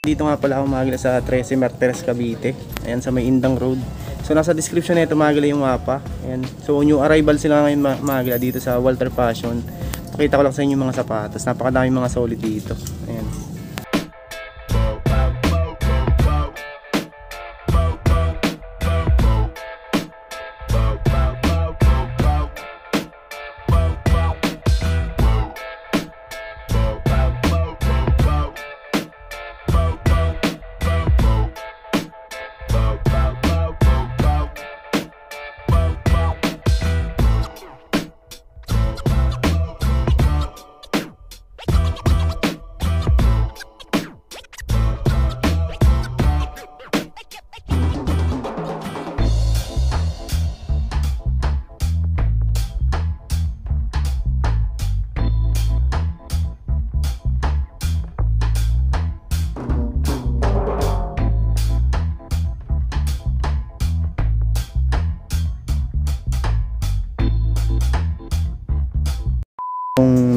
Dito nga pala ako mga gila sa 13 Martires, Cavite. Ayan sa may Indang Road. So nasa description nito mga gila yung mapa. Ayan. So new arrival sila ngayon mga gila dito sa Walter Fashion. Pakita ko lang sa inyo yung mga sapatos. Napakadami mga solid dito. Ayan.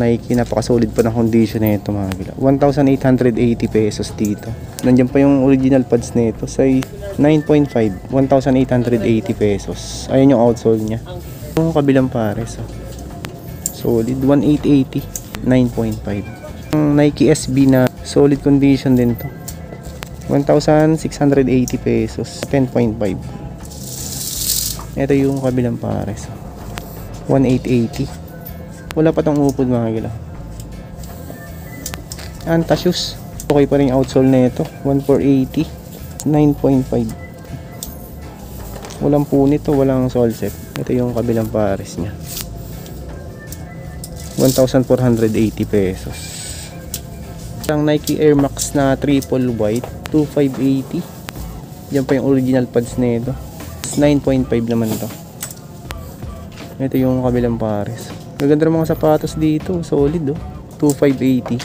Nike, napaka-solid pa ng condition na ito mga gila. 1,880 pesos dito. Nandiyan pa yung original pads na ito. Size 9.5, 1,880 pesos. Ayan yung outsole niya. Yung kabilang pares. Solid, 1,880, 9.5. Yung Nike SB na solid condition din to. 1,680 pesos, 10.5. Ito yung kabilang pares. 1,880. Wala pa tong upod mga gila. Anta shoes. Okay pa rin yung outsole na ito. 1,480. 9.5. Walang punit o walang sole set. Ito yung kabilang pares niya. 1,480 pesos. Ang Nike Air Max na triple white. 2,580. Diyan pa yung original pads na ito. 9.5 naman to. Ito yung kabilang pares. Maganda rin mga sapatos dito. Solid 2,580.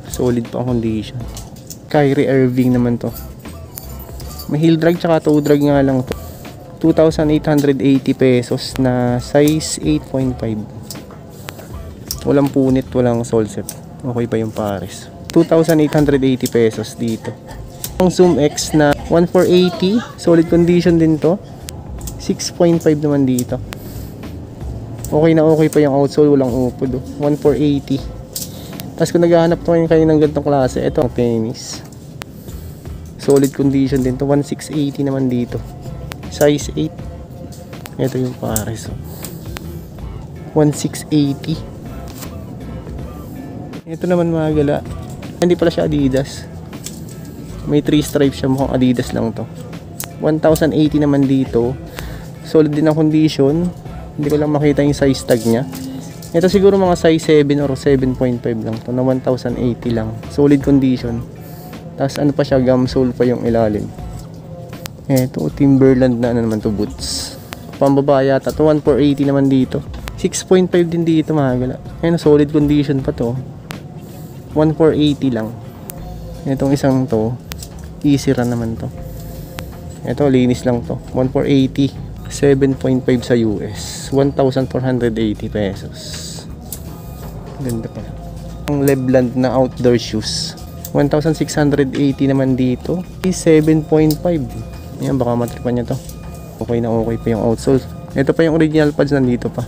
Solid pa ang condition. Kyrie Irving naman to. May heel drag tsaka toe drag nga lang to. 2,880 pesos na size 8.5. Walang punit, walang sole set. Okay pa yung pares. 2,880 pesos dito. Ang Zoom X na 1,480. Solid condition din to. 6.5 naman dito. Okay na okay pa yung outsole, walang upod 1,480. Tapos kung naghahanap to kayo ng ganitong klase, ito ang tennis. Solid condition din to, 1,680 naman dito. Size 8. Ito yung pares 1,680. Ito naman mga gala. Hindi pala siya Adidas. May 3 stripes siya, mukhang Adidas lang to. 1,080 naman dito. Solid din ang condition. Hindi ko lang makita yung size tag nya. Ito siguro mga size 7 or 7.5 lang to, na 1,080 lang. Solid condition. Tapos ano pa siya, gum sole pa yung ilalim. Ito Timberland na ano naman to, boots. Pambabae yata to, 1,480 naman dito. 6.5 din dito mga gala. Ayun, solid condition pa to. 1,480 lang. Itong isang to, easy run naman to. Ito linis lang to, 1,480. 7.5 sa US, 1,480 pesos. Ganda pa. Ang Lebland na outdoor shoes, 1,680 naman dito. 7.5. Ayan, baka matripan nyo to. Okay na okay pa yung outsole. Ito pa yung original pads, nandito pa.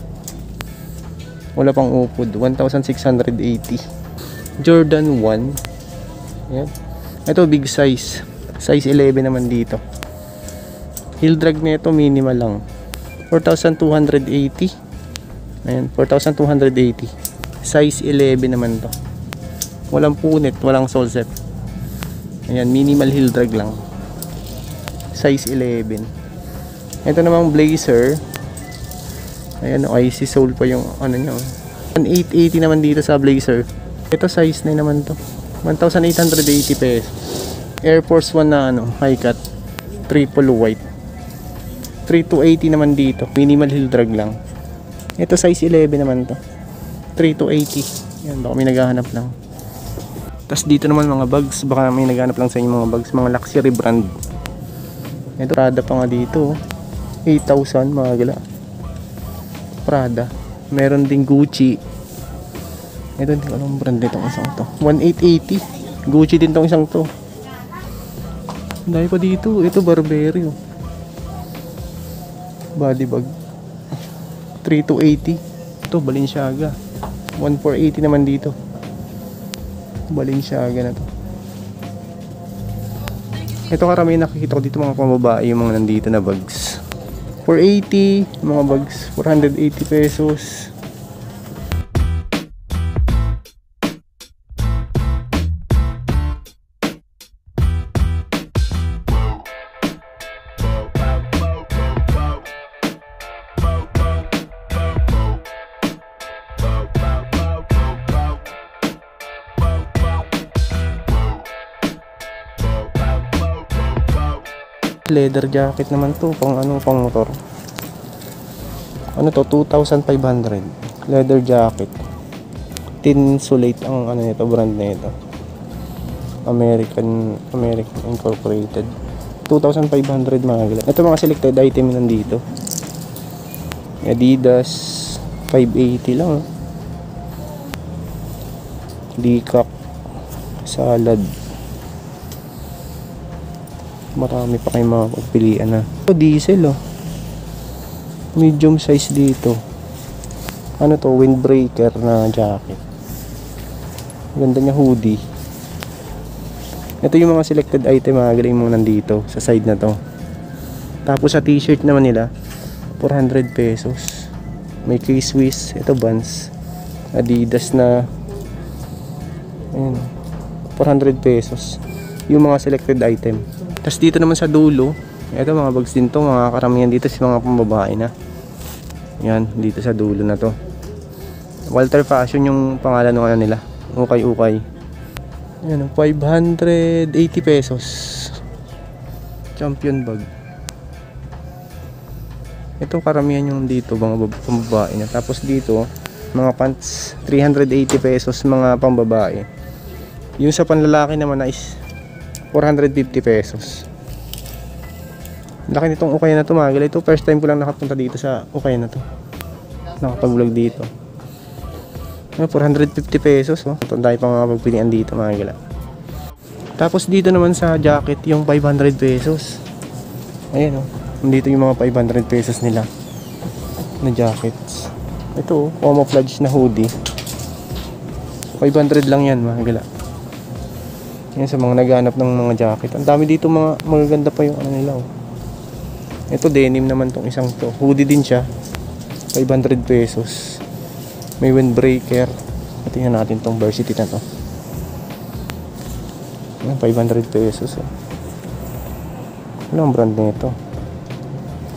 Wala pang upod. 1,680. Jordan 1. Ayan. Ito big size. Size 11 naman dito. Heel drag nito minimal lang. 4,280. Ayan, 4,280. Size 11 naman to. Walang punit, walang sole set. Ayan, minimal heel drag lang. Size 11. Ito namang blazer. Ayan, icy sole pa yung ano nyo. 1,880 naman dito sa blazer. Ito size 9 naman to. 1,880 pesos. Air Force 1 na ano, high cut. Triple white. 3,280 naman dito. Minimal heel drag lang. Ito size 11 naman to. 3,280. Yan, baka may naghahanap lang. Tapos dito naman mga bags. Baka may naghahanap lang sa inyo mga bags. Mga luxury brand. Ito Prada pa nga dito. 8,000 mga gala. Prada. Meron ding Gucci. Ito hindi ko alam brand nitong isang to. 1,880. Gucci din tong isang to. Dahil pa dito. Ito Burberry oh. Body bag 3280. Ito Balenciaga 1480 naman dito. Balenciaga na to. Ito karamihan nakikita ko dito mga pambabae, yung mga nandito na bags. 480, mga bags 480 pesos. Leather jacket naman to, pang ano, pang motor. Ano to, 2,500. Leather jacket. Tinsulate ang ano nito, brand nito. American Incorporated. 2,500 mga gila. Ito mga selected item nandito. Adidas 580 lang. Dicap Salad. Marami pa kayong mga pagpilian na. Diesel oh. Medium size dito. Ano to? Windbreaker na jacket. Ganda niya, hoodie. Ito yung mga selected item mga galing mo nandito sa side na to. Tapos sa t-shirt naman nila 400 pesos. May K-Swiss. Ito Vans. Adidas na ayun, 400 pesos. Yung mga selected item. Tapos dito naman sa dulo, ito mga bags din to, mga karamihan dito si mga pambabae na. Yan, dito sa dulo na to. Walter Fashion yung pangalan ng ano nila. Ukay-ukay. Yan, 580 pesos. Champion bag. Ito karamihan yung dito, mga pambabae na. Tapos dito, mga pants, 380 pesos mga pambabae. Yung sa panlalaki naman na is 450 pesos. Laki nitong ukay na to mga gila. Ito first time ko lang nakapunta dito sa ukay na to. Nakapag-vlog dito. 450 pesos oh. Ito tayo pang mga pagpilian dito mga gila. Tapos dito naman sa jacket yung 500 pesos. Ayan oh. Dito yung mga 500 pesos nila na jackets. Ito oh, camouflage na hoodie. 500 lang yan mga gila. Yan sa mga naghanap ng mga jacket. Ang dami dito mga magaganda pa yung ano nila oh. Ito denim naman tong isang to. Hoodie din siya. 500 pesos. May windbreaker. Tingnan natin tong varsity na to. Yan, 500 pesos oh. Ano ang brand nito?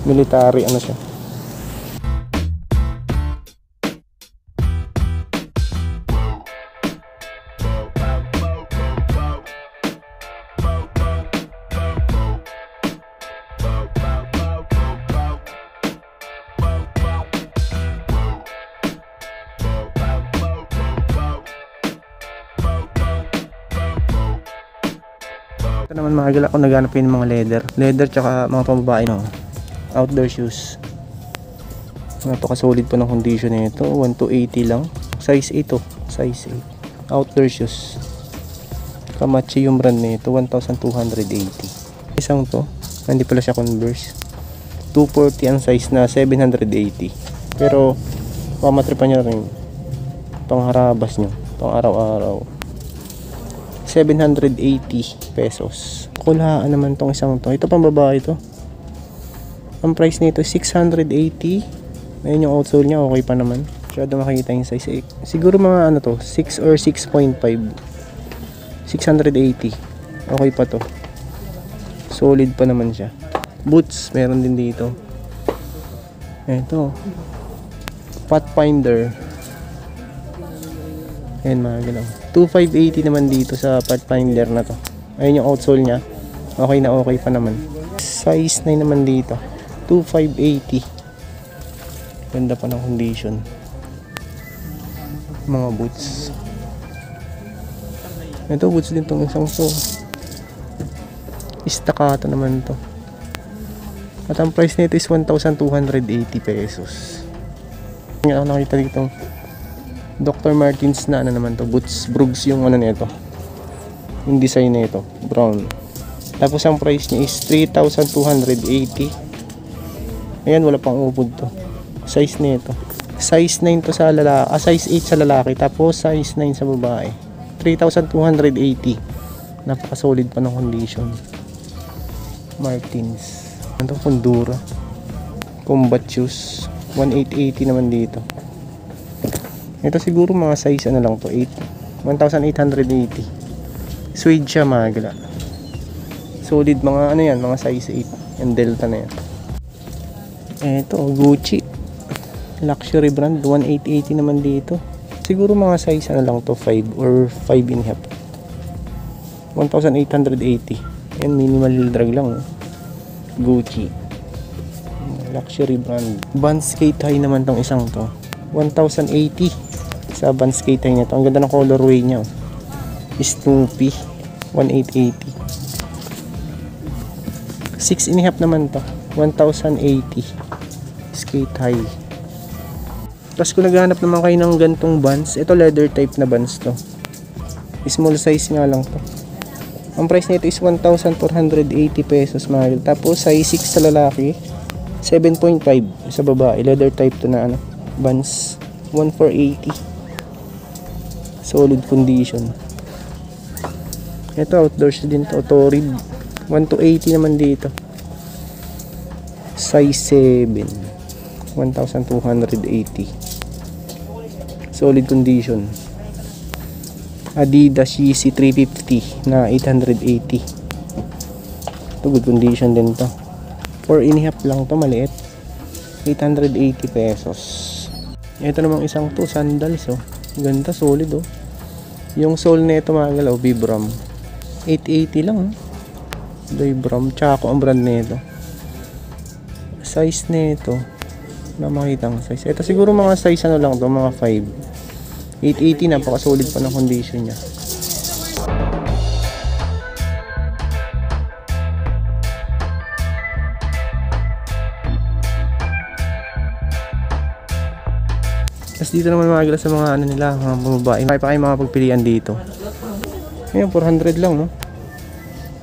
Military ano siya. Ito naman mga gala kung naghanap yun ng mga leather tsaka mga pambabae no, outdoor shoes. Napaka-solid pa ng condition nito. 1280 lang. Size 8 oh. Size 8. Outdoor shoes. Kamachi yung brand nito. 1,280. Isang to. Hindi pala siya Converse. 240 ang size na 780. Pero pamatripan nyo rin. Pangharabas nyo. Pang araw-araw. 780 pesos. Kulaan naman tong isang to. Ito pang babae to. Ang price nito 680. Ayun yung outsole niya, okay pa naman. Masyado makikita yung size. Siguro mga ano to, 6 or 6.5. 680. Okay pa to. Solid pa naman siya. Boots, meron din dito. Ito. Pathfinder. Ayan mga galaw. 2,580 naman dito sa Pathfinder na to. Ayun yung outsole niya. Okay na okay pa naman. Size 9 naman dito. 2,580. Ganda pa ng condition. Mga boots. Ito boots din tong isang to. Staccato naman to. At ang price nito is 1,280 pesos. Ngayon ako nakita dito Dr. Martens na ano naman to. Boots, Brooks yung ano nito. Yung design nito. Brown. Tapos ang price niya is 3,280. Ayan, wala pang upod to. Size nito. Size 9 to sa lalaki, size 8 sa lalaki, tapos size 9 sa babae. 3,280. Napaka-solid pa ng condition. Martins. Ito, Fundura. Combat shoes. 1,880 naman dito. Ito siguro mga size ano lang to, 1,880. Suede siya, mga gala. Solid mga ano yan, mga size 8. Yung Delta na yan. Ito, Gucci. Luxury brand, 1,880 naman dito. Siguro mga size ano lang to, 5 or 5 and a half. 1,880. Yan, minimal drag lang. Gucci. Luxury brand. Vans Skate High naman tong isang to. 1,080 sa Vans Skate High nito. Ang ganda ng colorway niya. Snoopy. 1,880. 6 and a half naman to. 1,080. Skate High. Tapos kung naghahanap naman kayo ng gantong Vans, ito leather type na Vans to. Small size nga lang to. Ang price nito is 1,480 pesos, mahal. Tapos size 6 sa lalaki, 7.5 sa babae. Leather type to na ano, Vans. 1,480. Solid condition. Ito outdoors din to, Torrid. 1,280 naman dito. Size 7. 1,280. Solid condition. Adidas Yeezy 350 na 880. Ito good condition din to. 4 and a half lang to, maliit. 880 pesos. Ito namang isang to, sandals oh. Ganda, solid oh. Yung sole nito mga galaw, Vibram. 880 lang oh. Vibram, Chaco ang brand nito. Size nito na makita ang size. Ito siguro mga size ano lang to, mga 5. 880, napaka-solid pa ng condition niya. Tapos dito naman mga gala sa mga ano nila, mga babae. May pa kayo mga pagpilian dito. Ayan, 400 lang, no?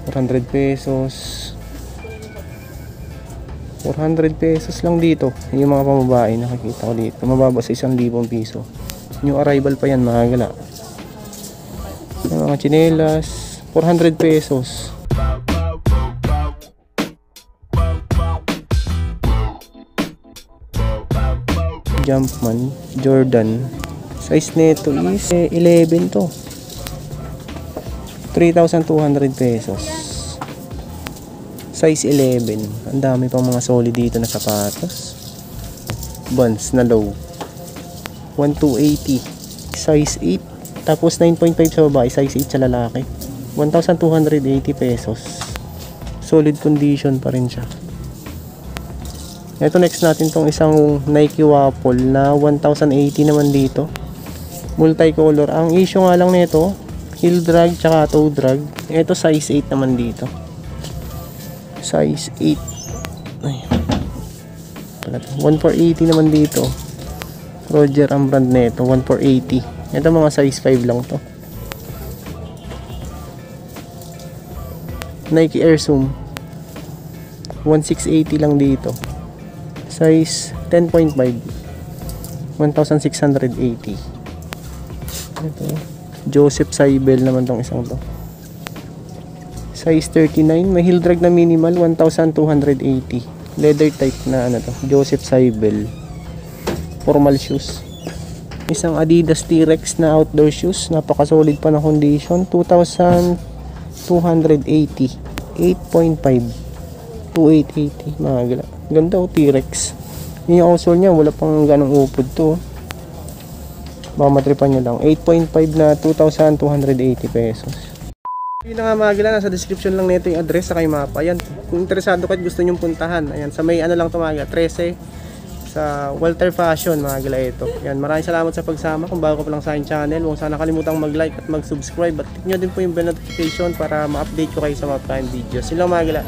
400 pesos. 400 pesos lang dito. Yung mga pambabae nakikita ko dito. Mababa sa 1,000 piso. New arrival pa yan mga gala. Yung mga chinelas, 400 pesos. Jumpman, Jordan. Size nito is 11 to. 3,200 pesos. Size 11. Ang dami pang mga solid dito na sapatos. Vans na low. 1,280. Size 8. Tapos 9.5 sa babae. Size 8 sa lalaki. 1,280 pesos. Solid condition pa rin siya. Ito next natin tong isang Nike Waffle na 1,080 naman dito. Multicolor. Ang issue nga lang nito, heel drag tsaka toe drag. Ito size 8 naman dito. Size 8. Ay. 1,480 naman dito. Roger ang brand nito, 1,480. Ito mga size 5 lang to. Nike Air Zoom 1,680 lang dito. Size 10.5, 1,680. Ito, Joseph Seibel naman tong isang to. Size 39, may heel drag na minimal, 1,280. Leather type na ano to, Joseph Seibel. Formal shoes. Isang Adidas T-Rex na outdoor shoes, napaka-solid pa ng condition, 2,280. 8.5, 2,880 mga gala. Ganda o, T-Rex. Yung outsole niya, wala pang ganong upod to. Baka matripan nyo lang. 8.5 na 2,280 pesos. Yun na nga mga gala, nasa description lang nito yung address sa kay mapa. Ayan, kung interesado kayo gusto nyong puntahan. Ayan, sa may ano lang ito mga gala, 13 sa Walter Fashion mga gala ito. Ayan, maraming salamat sa pagsama. Kung bago ka pa lang sa aking channel, huwag sana kalimutang mag-like at mag-subscribe. At click nyo din po yung bell notification para ma-update ko kayo sa mga upcoming videos. Sila mga gala.